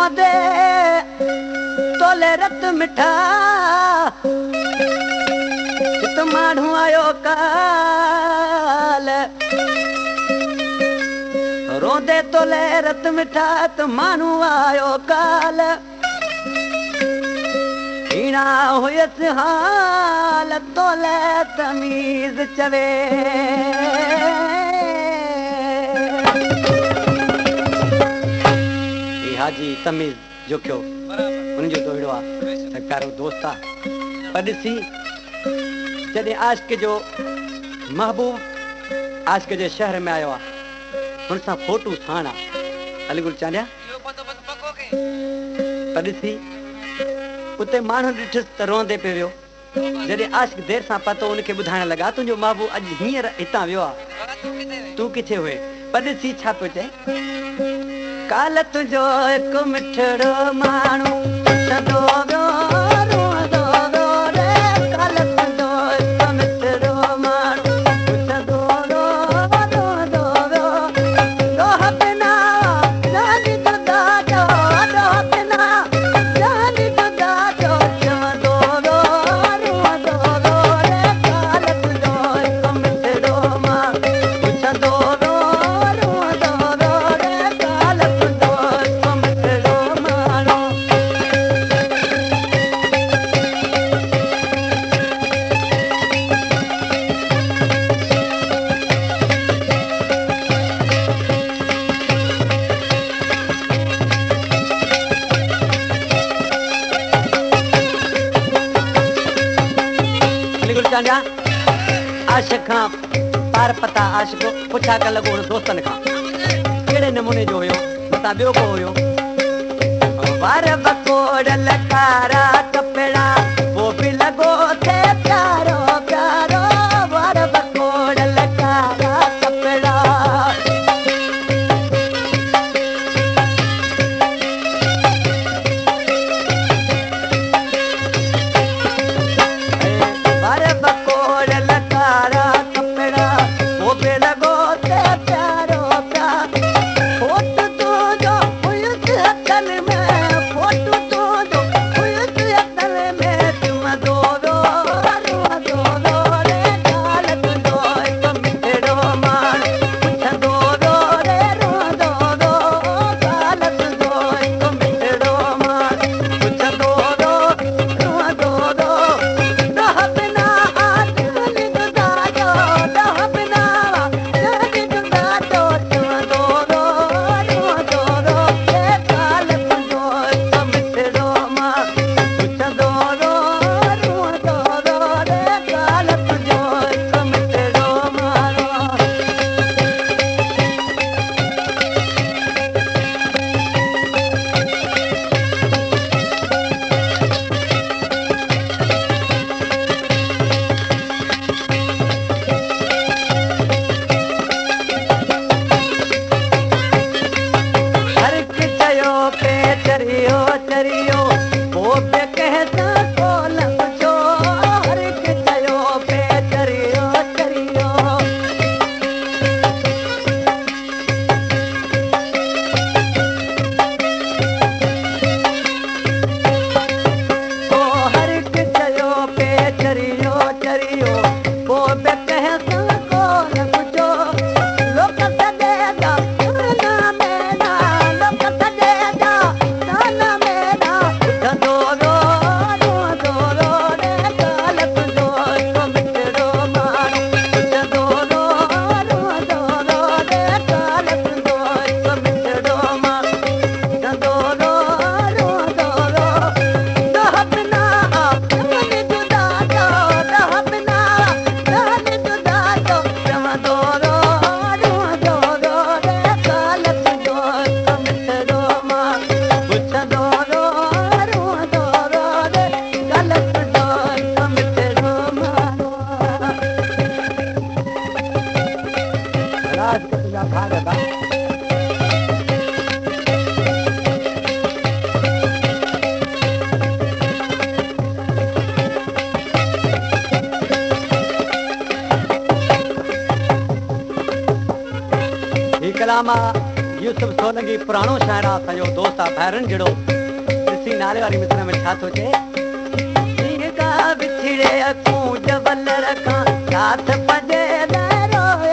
रोंदे तोले रत मिठा त माण्हू आयो काल रोंदे तोले रत मिठा त माण्हू आयो काल हीणा हुयसि हाल तोले तमीज़ चवे हाजी तमीज़ जो कयो उनजो दोहिड़ो आहे सरकारो दोस्त आहे पर ॾिसी जॾहिं आशिक़ जो महबूब आशिक़ जे शहर में आयो आहे हुन सां फोटू साण आहे अलीगुल चांडिया पर ॾिसी उते माण्हू ॾिठुसि त रोंदे पियो वियो जॾहिं आशिक़ देरि सां पतो उनखे ॿुधाइण लॻा तुंहिंजो महबूब अॼु हींअर हितां वियो आहे तूं किथे हुए पर ॾिसी छा पियो चए काल तुंहिंजो हिकु मिठड़ो माण्हू सदो वियो रोंदो वियो रे काल तुंहिंजो हिकु मिठड़ो माण्हू सदो वियो रोंदो वियो ॾोह बिना जानी जुदा जो ॾोह बिना जानी जुदा जो चवंदो वियो रोंदो वियो रे काल तुंहिंजो हिकु मिठड़ो माण्हू सदो वियो रोंदो वियो रे काल तुंहिंजो हिकु मिठड़ो माण्हू अलीगुल चांडिया आशिक़ खां पार पता आशिक़ पुछा करण लॻो हुन दोस्तनि खां कहिड़े नमूने जो हुयो मतां ॿियो को हुयो वार बकोड़ लकारा कपिड़ा वो बि लॻो थे प्यारो प्यारो वार बकोड़ लकारा कपिड़ा वार बकोड़ लकारा कपिड़ा वो बि लॻो थे प्यारो प्यारो फोटू तुंहिंजो हुयुसि हथनि में फोटू तुंहिंजो हुयुसि हथनि में चुमंदो वियो रोंदो वियो रे काल तुंहिंजो हिकु मिठड़ो माण्हू पुछंदो वियो रे रोंदो वियो काल तुंहिंजो हिकु मिठड़ो माण्हू पुछंदो वियो रोंदो वियो ॾोह बिना जानी जुदा जो ॾोह बिना जानी जुदा जो चवंदो वियो रोंदो वियो रे काल तुंहिंजो हिकु मिठड़ो माण्हू पुछंदो वियो रोंदो वियो रे काल तुंहिंजो हिकु मिठड़ो माण्हू हर हिकु चयो पे चरियो चरियो पोइ पे कंहिंसां को लॻिजो हर हिकु चयो पे चरियो चरियो हर हिकु चयो पे चरियो चरियो पोइ पे कंहिंसां को लॻिजो लोक सॾेगा ताना मेरा लोक सॾेगा ताना मेरा पुछंदो वियो रोंदो वियो रे काल तुंहिंजो हिकु मिठड़ो माण्हू पुछंदो वियो रोंदो वियो रे काल तुंहिंजो हिकु मिठड़ो माण्हू पुछंदो वियो रोंदो वियो ॾोह बिना जानी जुदा जो ॾोह बिना जानी जुदा जो चवंदो वियो रोंदो वियो रे काल तुंहिंजो हिकु मिठड़ो माण्हू पुछंदो वियो रोंदो वियो रे काल तुंहिंजो हिकु मिठड़ो माण्हू राज तुंहिंजा भाग बा ही कलाम आहे यूसुफ सोलंकी पुराणो शाइर आहे असांजो दोस्त आहे भैरन जहिड़ो ॾिसी नाले वारी मिसर में छा थो चए हीअं का विछड़े अखूं जबल रखां साथ पंजे रोए